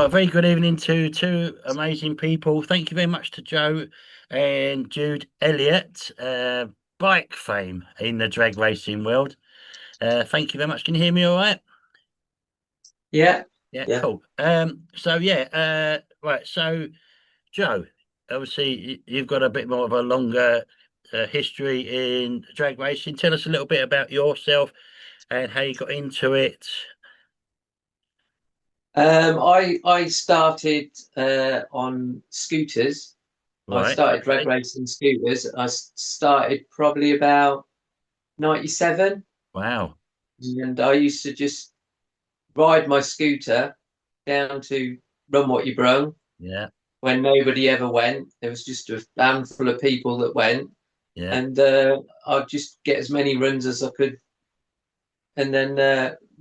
A very good evening to two amazing people. Thank you very much to Joe and Jude Elliott, bike fame in the drag racing world. Thank you very much. Can you hear me all right? Yeah, Yeah, yeah. cool. Right. So, Joe, obviously you've got a bit more of a longer history in drag racing. Tell us a little bit about yourself and how you got into it. I started on scooters. I Right. started drag Okay. racing scooters. Started probably about 97, Wow. and I used to just ride my scooter down to Run What You Brung Yeah. when nobody ever went. There was just a handful of people that went, Yeah. and I'd just get as many runs as I could, and then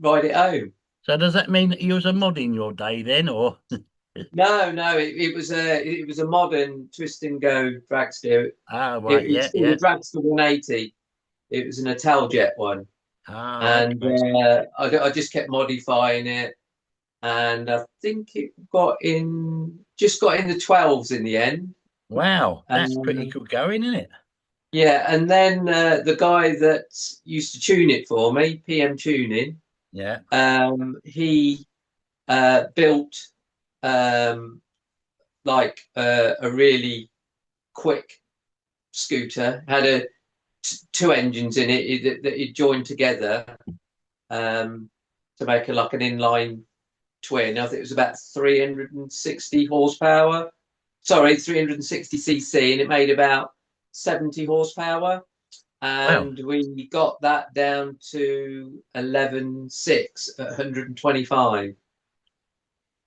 ride it home. So does that mean that you was a mod in your day then, or? No, no, it was a modern twist and go dragster. Ah, right, It's yeah, called yeah. the Dragster 180. It was an Italjet one, Ah, and okay. I just kept modifying it, and I think it just got in the 12s in the end. Wow, that's pretty Um, good going, isn't it? yeah, and then the guy that used to tune it for me, PM Tuning, Yeah. he built um, like a really quick scooter, had two engines in it that it joined together um, to make like an inline twin. I think it was about 360 horsepower. Sorry, 360 cc, and it made about 70 horsepower. Wow. And we got that down to 11.6 at 125.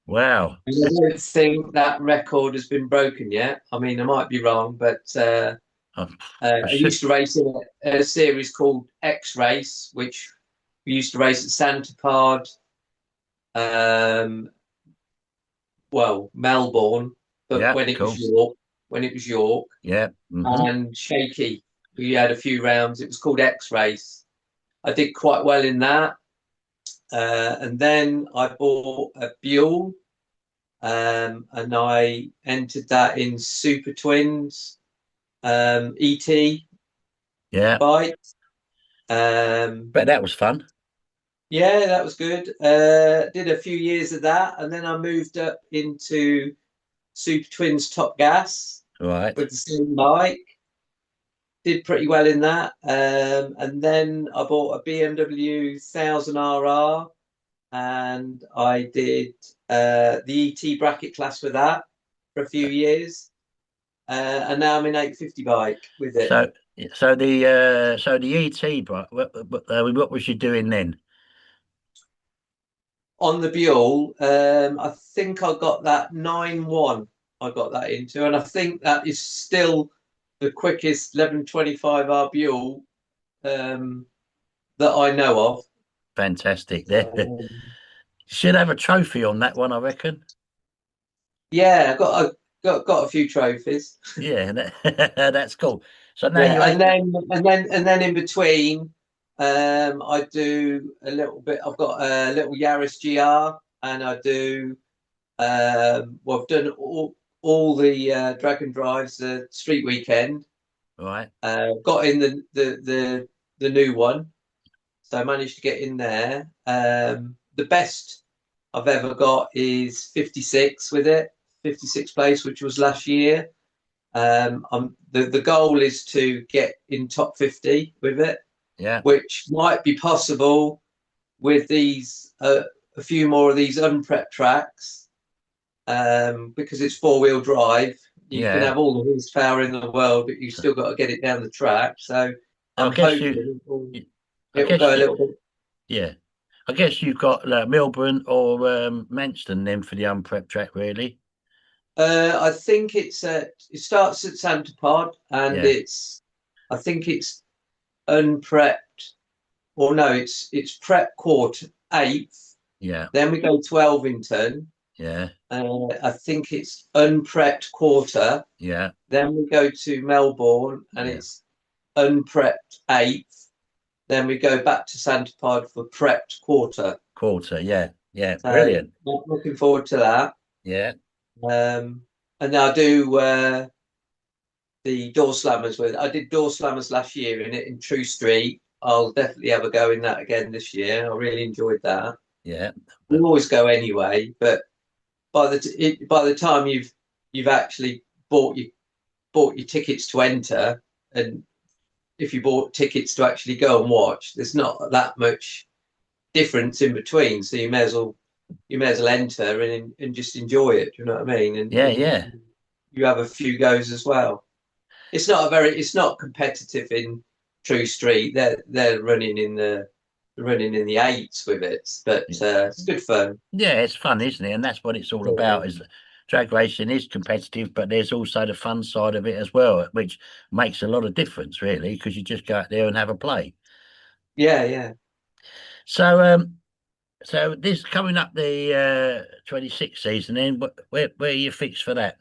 Wow. And I don't think that record has been broken yet. I mean, I might be wrong, but Um, I I should, used to race in a series called X Race, which we used to race at Santa Pod, um, well, Melbourne, but yeah, when it was cool. York, Yeah. Mm-hmm. and Shaky, we had a few rounds. It was called X Race. I did quite well in that, and then I bought a Buell, and I entered that in Super Twins ET Yeah. bike. Um, But that was fun. Yeah, that was good. Did a few years of that, and then I moved up into Super Twins Top Gas Right. with the same bike. Did pretty well in that, and then I bought a BMW 1000 RR, and I did the ET bracket class with that for a few years, and now I'm in 850 bike with it. So so the ET, but what was you doing then? On the Buell, I think I got that 9.1. I got that into, and I think that is still the quickest 1125R Buell that I know of. Fantastic. There. Um, Should have a trophy on that one, I reckon. yeah, I got a few trophies. Yeah, that's cool. So now you Yeah, ain't. and then in between, I do a little bit. I've got a little Yaris GR, and I do. Well, I've done all the drag and drives, the street weekend. Right. Got in the new one, so I managed to get in there. The best I've ever got is 56 with it, 56 place, which was last year. The goal is to get in top 50 with it, Yeah. which might be possible with these a few more of these unprepped tracks, because it's four-wheel drive. You can Yeah. have all the horsepower in the world, but you've So, still got to get it down the track. So I I'm guess you. hoping it will, I it will guess go a you. little bit. Yeah. I guess you've got Melbourne or Manston then for the unprepped track, really. I think it starts at Santa Pod, and Yeah, I think it's unprepped, or no, it's prep quarter eighth. yeah, Then we go to Elvington. yeah, I think it's unprepped quarter. yeah, Then we go to Melbourne, and yeah. it's unprepped eighth. Then we go back to Santa Pod for prepped quarter. Quarter, yeah, yeah. So Brilliant. looking forward to that. Yeah, Um, and I do the door slammers with. I did door slammers last year in True Street. I'll definitely have a go in that again this year. I really enjoyed that. yeah, We but always go anyway, but by the time you've actually bought your tickets to enter, and if you bought tickets to actually go and watch, there's not that much difference in between. So you may as well enter and just enjoy it. Do you know what I mean? yeah, yeah, And you have a few goes as well. It's not competitive in True Street. They're running in the eights with it, but it's good fun. yeah. It's fun, isn't it? And that's what it's all about. Is drag racing is competitive, but there's also the fun side of it as well, which makes a lot of difference, really, because you just go out there and have a play. Yeah, yeah. So, so this coming up the 26th season, then where are you fixed for that?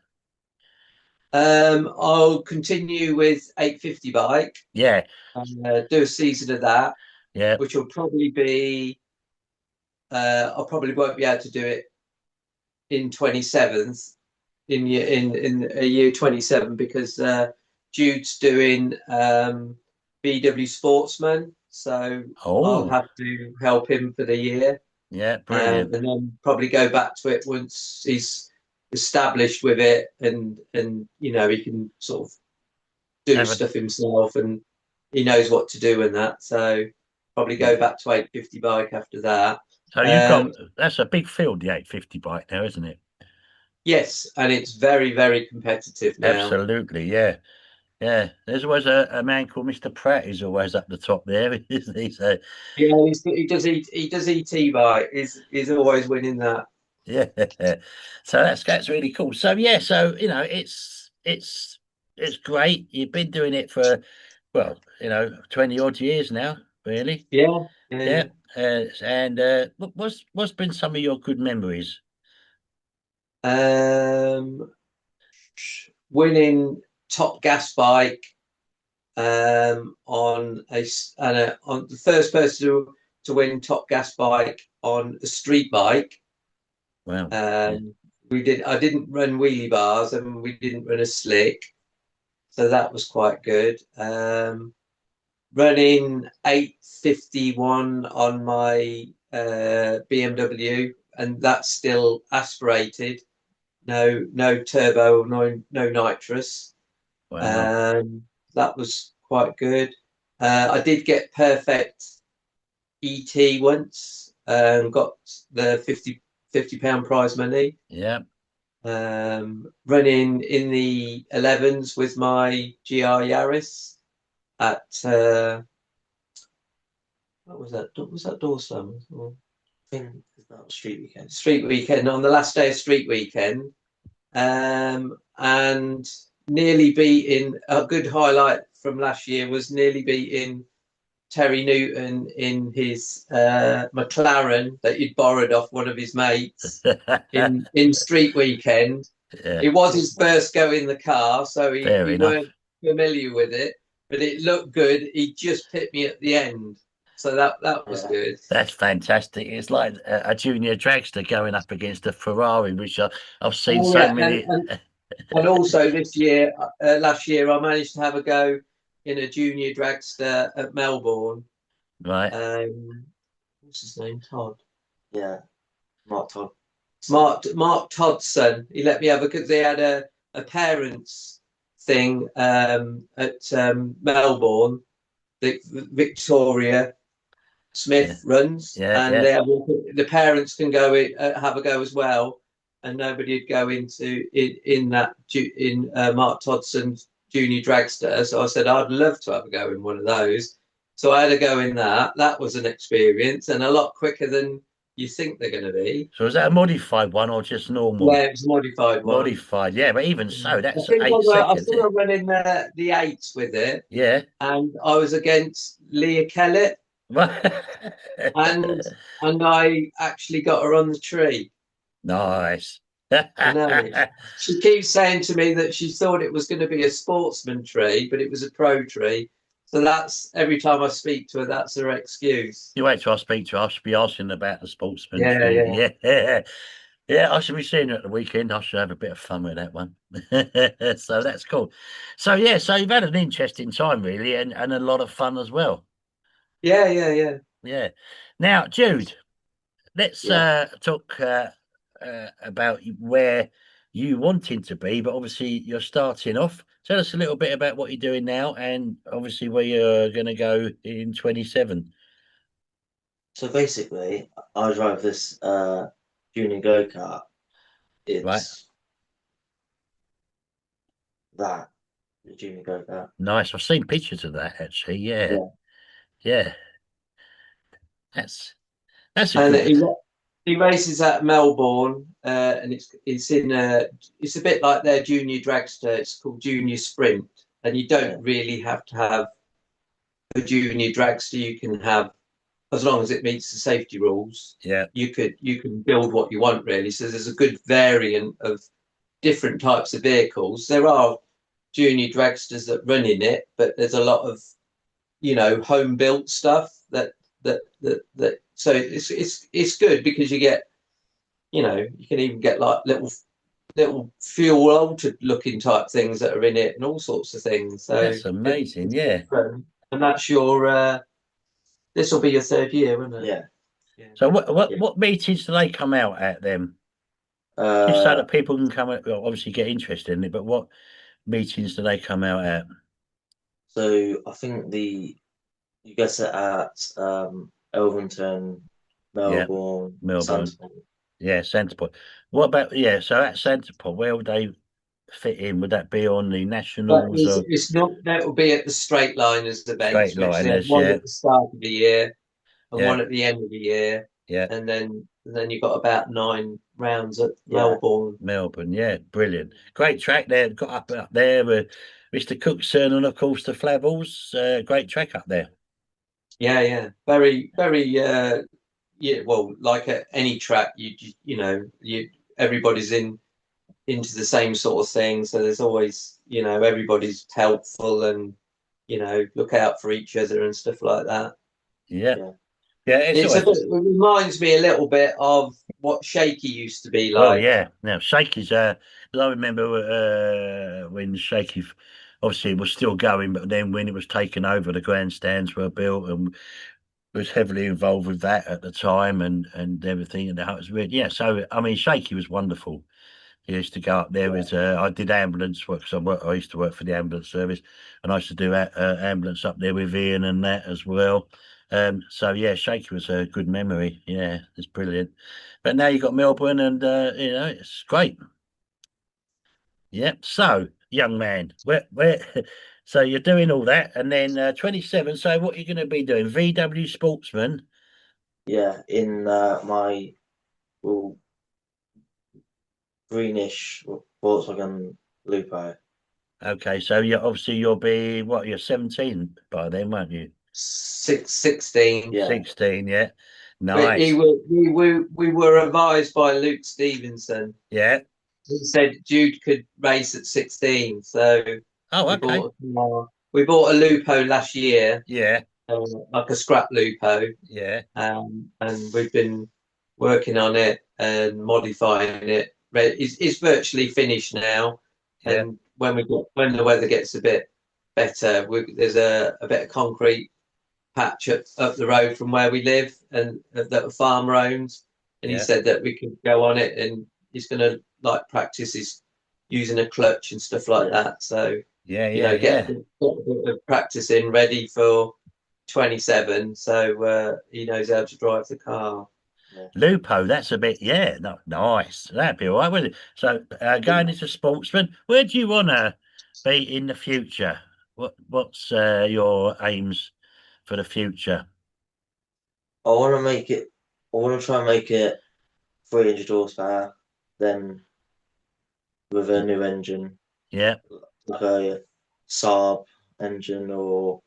I'll continue with 850 bike, Yeah, do a season of that, yeah. which will probably be. I probably won't be able to do it in 27th in a year 27 because Jude's doing BW Sportsman, so I'll Oh, have to help him for the year, yeah, brilliant. and then probably go back to it once he's established with it, and he can sort of do Have a, stuff himself, and he knows what to do and that. So probably go yeah. back to 850 bike after that. So you've got Um, that's a big field, the 850 bike now, isn't it? yes, and it's very, very competitive now. Absolutely, yeah. Yeah, there's always a man called Mr. Pratt who's always up the top there, isn't he? So, Yeah, he does ET bike. He's always winning that. yeah, so that's really cool. So yeah, so it's great. You've been doing it for 20 odd years now, really. Yeah, yeah. Yeah, and what's been some of your good memories? Um, winning top gas bike on on the first person to win top gas bike on a street bike. Well, yeah, Um, I didn't run wheelie bars and we didn't run a slick, so that was quite good. Running 851 on my BMW, and that's still aspirated. No turbo, no nitrous. wow, Um, that was quite good. I did get perfect ET once and got the £50 prize money. yeah, Running in the 11s with my GR Yaris at what was that? Was that door slam? I think that was street weekend. Street weekend on the last day of street weekend, and nearly beating a good highlight from last year was nearly beating Terry Newton in his McLaren that he'd borrowed off one of his mates in street weekend. yeah. It was his first go in the car, so Fair he weren't enough. familiar with it, but it looked good. He just hit me at the end, so that was Yeah. good. That's fantastic. It's like a junior dragster going up against a Ferrari, which I've seen Oh so yeah, many. and also this year, last year, I managed to have a go in a junior dragster at Melbourne. Right. Um, what's his name? Todd. Yeah. Mark Todd. Mark Todd's son. He let me have a because they had a parents thing at Melbourne that Victoria Yeah. Smith runs, Yeah. and Yeah. the parents can go in, have a go as well, and nobody'd go in that in Mark Todson's junior dragster. So I said I'd love to have a go in one of those. So I had a go in that. That was an experience, and a lot quicker than you think they're going to be. So is that a modified one or just normal? Yeah, it's a modified one. Modified. Yeah, but even so, I that's think 8 seconds. I ran in the eights with it, Yeah. and I was against Leah Kellett, and I actually got her on the tree. Nice. I know. She keeps saying to me that she thought it was going to be a sportsman tree, but it was a pro tree. So that's every time I speak to her, that's her excuse. You wait till I speak to her. I should be asking about the sportsman Yeah, tree. yeah. Yeah. Yeah, I should be seeing you at the weekend. I should have a bit of fun with that one. So that's cool. So yeah, so you've had an interesting time really, and a lot of fun as well. Yeah, yeah, yeah. Yeah. Now, Jude, let's Yeah. talk about where you wanting to be, but obviously you're starting off. Tell us a little bit about what you're doing now, and obviously where you're going to go in 27. So basically, I drive this junior go kart. Right. It's that the junior go kart. Nice. I've seen pictures of that actually. Yeah. Yeah. Yeah. That's that's a And good. he races at Melbourne, and it's a bit like their junior dragster. It's called Junior Sprint, and you Yeah. don't really have to have a junior dragster. You can have, as long as it meets the safety rules, Yeah. you can build what you want really. So there's a good variant of different types of vehicles. There are junior dragsters that run in it, but there's a lot of home built stuff that. So it's good because you get you can even get like little fuel altered looking type things that are in it and all sorts of things. So That's amazing. it's Yeah. different. And that's your this will be your third year, won't it? Yeah. Yeah. So what what Yeah. what meetings do they come out at them? Just so Uh, that people can come well, obviously get interested in it, but what meetings do they come out at? so I think you get it at Elverton, Yeah, Melbourne, Melbourne. Sandton. Yeah, Centreport. What about so at Centreport, where would they fit in? Would that be on the But nationals or it's not that will be at the straight liners straight events, which they have liners? one Yeah, at the start of the year and yeah, one at the end of the year, yeah, and then you've got about 9 rounds at Yeah. Melbourne. Melbourne. Yeah, brilliant. Great track there. Got up there with Mr. Cookson and of course the Flavels. Great track up there. Yeah, yeah, very, very. Yeah, well, like at any track, you everybody's into the same sort of thing, so there's always everybody's helpful and look out for each other and stuff like that. Yeah, Yeah. yeah. It's It always reminds me a little bit of what Shaky used to be well, like. yeah. Now Shakey's. 'Cause I remember when Shaky, obviously, was still going, but then when it was taken over, the grandstands were built, and was heavily involved with that at the time, and everything, and how it was really yeah. So I mean, Shaky was wonderful. He used to go up there Yeah. with. I did ambulance work because I used to work for the ambulance service, and I used to do ambulance up there with Ian and that as well. So yeah, Shaky was a good memory. Yeah, it's brilliant. But now you've got Melbourne, and it's great. Yep. So, young man, where? So you're doing all that, and then 27. So what are you going to be doing? VW Sportsman. Yeah. In my well, greenish Volkswagen Lupo. Okay, so you'll be what? You're 17 by then, won't you? 16. Yeah. 16, yeah. We Nice. were we were advised by Luke Stevenson. Yeah. He said Jude could race at 16, so Oh, we okay. bought we bought a Lupo last year, Yeah, like a scrap Lupo, yeah, and we've been working on it and modifying it. It's virtually finished now, yeah, and when the weather gets a bit better, there's a bit of concrete patch up the road from where we live and that a farmer owns, and he yeah, said that we could go on it, and he's going to like practice his using a clutch and stuff like Yeah. that. So yeah, yeah, get yeah. a bit of practice in ready for 27, so he knows how to drive the car. Yeah. Lupo, that's a bit, yeah, no, nice. That'd be all right, wouldn't it? So, going into sportsman, where do you want to be in the future? What's your aims for the future? I want to make it. I want to try and make it 300 horsepower, then with a new engine, Yeah, like a Saab engine or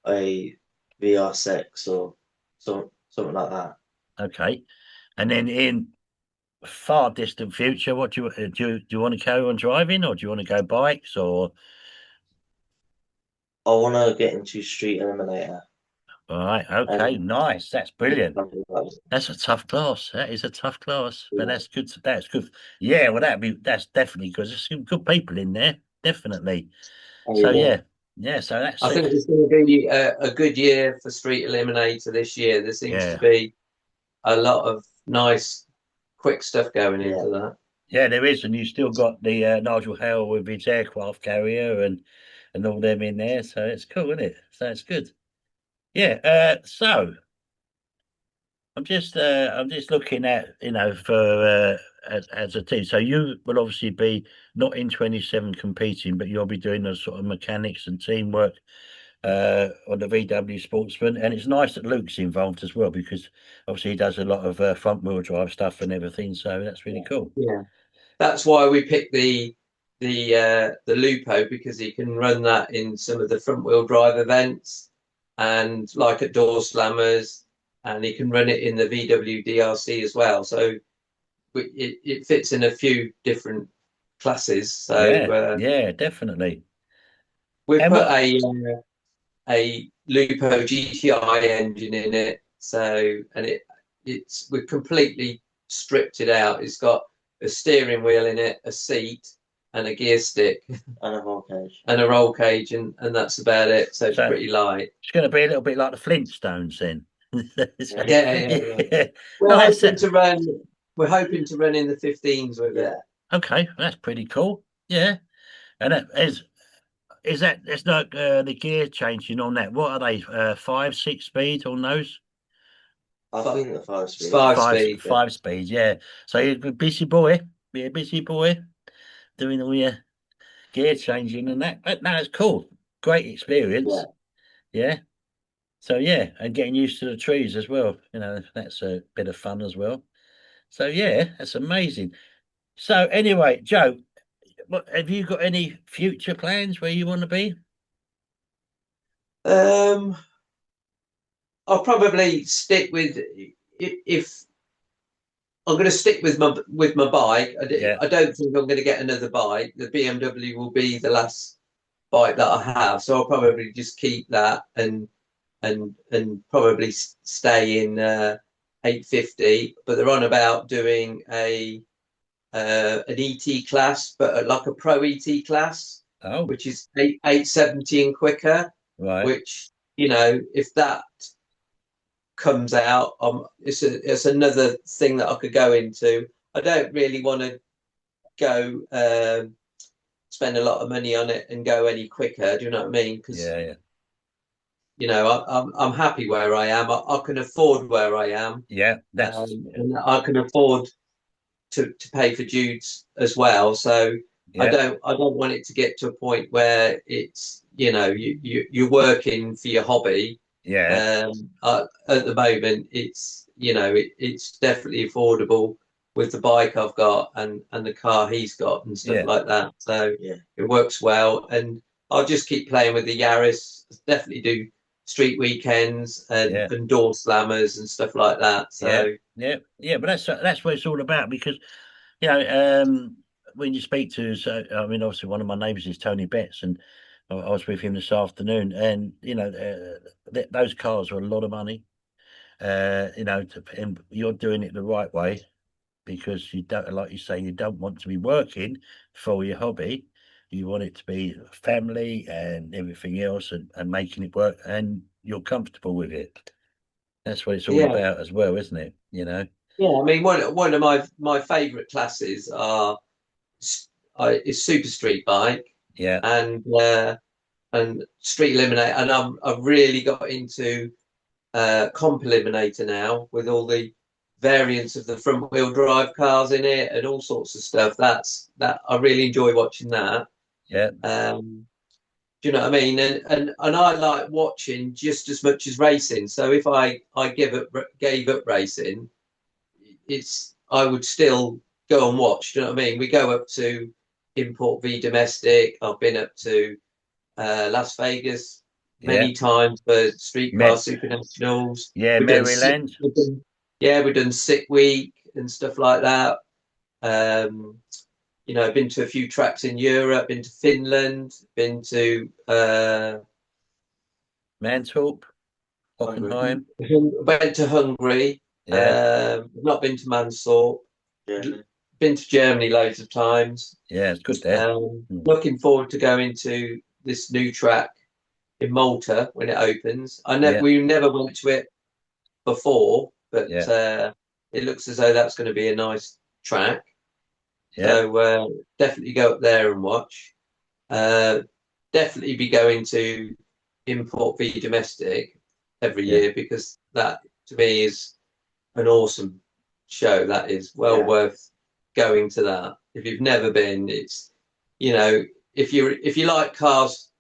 a VR6 or something like that. okay. And then in far distant future, what do you want to carry on driving, or do you want to go bikes, or I want to get into Street Eliminator. All right. Okay. Nice. That's brilliant. something like that. That's a tough class. That is a tough class, but Yeah. that's good. That's good. Yeah. Well, that's definitely good. There's some good people in there. Definitely. Oh, So yeah. yeah. Yeah. So that's I think it. it's going to be a good year for Street Eliminator this year. There seems to Yeah. be a lot of nice, quick stuff going Yeah. into that. Yeah, there is, and you still got the Nigel Hale with his aircraft carrier and all them in there. So it's cool, isn't it? So it's good. Yeah. So I'm just looking at for as a team. So you will obviously be not in 27 competing, but you'll be doing the sort of mechanics and teamwork on the VW Sportsman, and it's nice that Luke's involved as well because obviously he does a lot of front wheel drive stuff and everything. So that's really cool. Yeah, that's why we picked the Lupo, because he can run that in some of the front wheel drive events and like at door slammers, and he can run it in the VW DRC as well. So it fits in a few different classes. So Yeah, yeah, definitely. we And put what? a Lupo GTI engine in it. So and it's we've completely stripped it out. It's got a steering wheel in it, a seat, and a gear stick, And a whole cage. and a roll cage, and that's about it. So it's So pretty light. it's going to be a little bit like the Flintstones then. So, Yeah. Yeah. yeah. We're No, that's hoping to run. We're hoping to run in the 15s with it. Yeah. okay. That's pretty cool. Yeah, and that is that there's no the gear changing on that. What are they? 5, 6 speed on those? I But think the 5 speed. it's 5 speed. Yeah. 5 speed. Yeah. So you're a busy boy. Be a busy boy doing all your gear changing and that. But no, it's cool. Great Yeah. experience. Yeah. So yeah, and getting used to the trees as well. That's a bit of fun as well. So yeah, that's amazing. So anyway, Joe, have you got any future plans where you want to be? Um, I'll probably stick with if I'm going to stick with my bike. Yeah, I don't think I'm going to get another bike. The BMW will be the last bike that I have, so I'll probably just keep that and probably stay in 850. But they're on about doing an ET class, but like a pro ET class, oh, which is 870 and quicker. right, Which, if that comes out, it's another thing that I could go into. I don't really want to go spend a lot of money on it and go any quicker. Do you know what I mean? Because yeah, yeah, I'm happy where I am. I can afford where I am, yeah, that's and I can afford to pay for Jude's as well. So yeah, I don't want it to get to a point where it's you're working for your hobby. yeah, At the moment, it's definitely affordable with the bike I've got and the car he's got and stuff yeah, like that. So Yeah. it works well, and I'll just keep playing with the Yaris. Definitely do street weekends yeah, and door slammers and stuff like that. yeah, So yeah, yeah. But that's what it's all about because you know when you speak to, so I mean, obviously one of my neighbours is Tony Betts, and I was with him this afternoon, and those cars are a lot of money. And you're doing it the right way because you don't, like you say, you don't want to be working for your hobby. You want it to be family and everything else and making it work and you're comfortable with it. That's what it's all yeah, about as well, isn't it? yeah. I mean, one of my favourite classes is Super Street Bike Yeah, and Street Eliminator, and I've really got into Comp Eliminator now with all the variants of the front wheel drive cars in it and all sorts of stuff. That I really enjoy watching that. yeah, Do you know what I mean? And I like watching just as much as racing. So if I gave up racing, I would still go and watch. Do you know what I mean? We go up to Import v Domestic. I've been up to Las Vegas yeah. many times for streetcar Me- supernationals. yeah, We've done, Maryland. yeah, we've done Sick Week and stuff like that. Um, I've been to a few tracks in Europe, been to Finland, been to Mantorp. Hockenheim. Went to Hungary. Yeah. Not been to Mansour. Yeah. Been to Germany loads of times. Yeah, it's good there. Looking forward to going to this new track in Malta when it opens. Yeah. We never went to it before, but Yeah. it looks as though that's going to be a nice track. Yeah. So definitely go up there and watch. Definitely be going to Import v Domestic every Yeah. year, because that to me is an awesome show. That is well worth going to that. If you've never been, it's, you know, if you like cars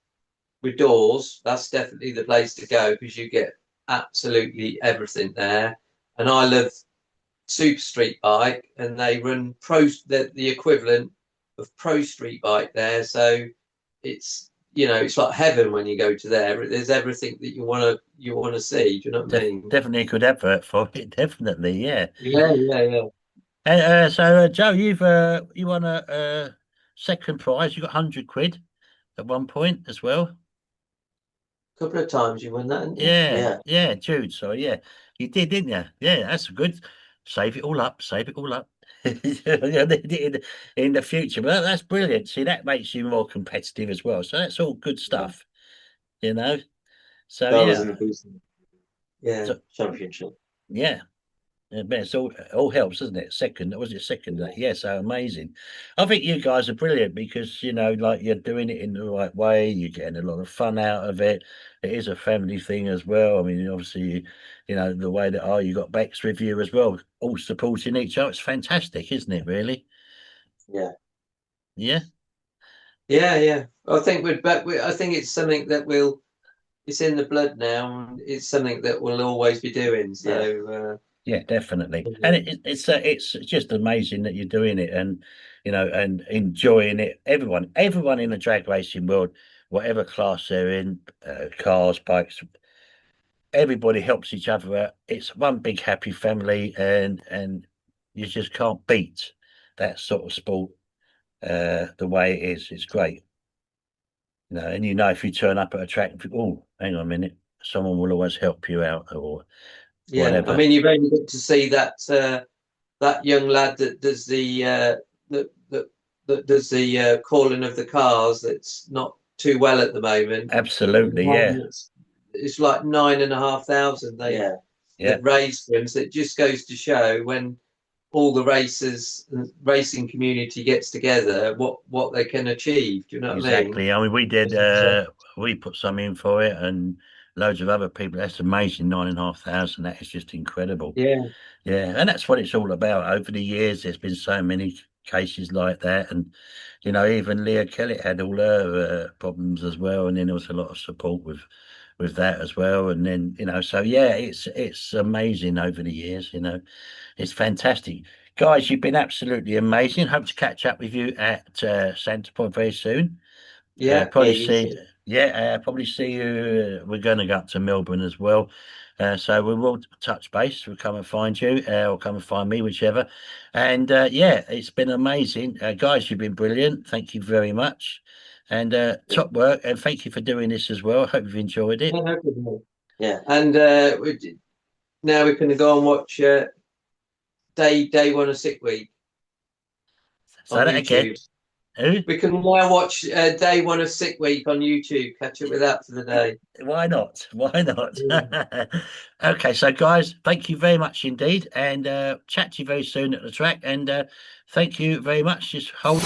with doors, that's definitely the place to go, because you get absolutely everything there. And I love Super Street Bike, and they run the equivalent of Pro Street Bike there. So it's, you know, it's like heaven when you go to there. There's everything that you want to see. Do you know what I mean? Definitely a good advert for it. Definitely, yeah. Yeah. And so, Joe, you won a second prize. You got £100 at one point as well. Couple of times you won that, didn't you? Yeah, Jude. So yeah, you did, didn't you? Yeah, that's good. Save it all up. Save it all up. in the future, but that's brilliant. See, that makes you more competitive as well. So that's all good stuff, you know. So That was yeah, in the boost. Yeah, so, championship. yeah. Yeah, but it's all helps, doesn't it? Second, was it second? Yeah, so amazing. I think you guys are brilliant because, you know, like, you're doing it in the right way. You're getting a lot of fun out of it. It is a family thing as well. I mean, obviously, you know, the way that you got Bex with you as well, all supporting each other. It's fantastic, isn't it? Really? Yeah. Yeah. Yeah. I think I think it's something that it's in the blood now, and it's something that we'll always be doing. So Yeah, definitely. And it's just amazing that you're doing it, and, you know, and enjoying it. Everyone in the drag racing world, whatever class they're in, cars, bikes, everybody helps each other out. It's one big happy family, and you just can't beat that sort of sport the way it is. It's great. You know, and, you know, if you turn up at a track and think, oh, hang on a minute, someone will always help you out, or yeah, I whatever. mean, you've only got to see that young lad that does that does the calling of the cars. That's not too well at the moment. Absolutely, yeah. It's like 9,500 they've raised for him. So it just goes to show, when all the racers and racing community gets together, what they can achieve. Do you know what I mean? Exactly. I mean, we put some in for it, and loads of other people. That's amazing. 9,500. That is just incredible. Yeah. And that's what it's all about. Over the years, there's been so many cases like that, and, you know, even Leah Kellett had all her problems as well, and then there was a lot of support with that as well. And then, you know, so yeah, it's amazing over the years. You know, it's fantastic. Guys, you've been absolutely amazing. Hope to catch up with you at Santa Pod very soon. Yeah. Probably You see, too. probably see you. We're going to go up to Melbourne as well, so we will touch base. We'll come and find you, or come and find me, whichever. And yeah, it's been amazing, guys. You've been brilliant. Thank you very much, and top work. And thank you for doing this as well. Hope you've enjoyed it. Yeah, no problem. Yeah. And now we can go and watch day one of sick week Say on that again. YouTube. Who? We can now watch day one of sick week on YouTube. Catch up with that for the day. Why not? Why not? Yeah. Okay, so guys, thank you very much indeed, and chat to you very soon at the track. And thank you very much. Just hold.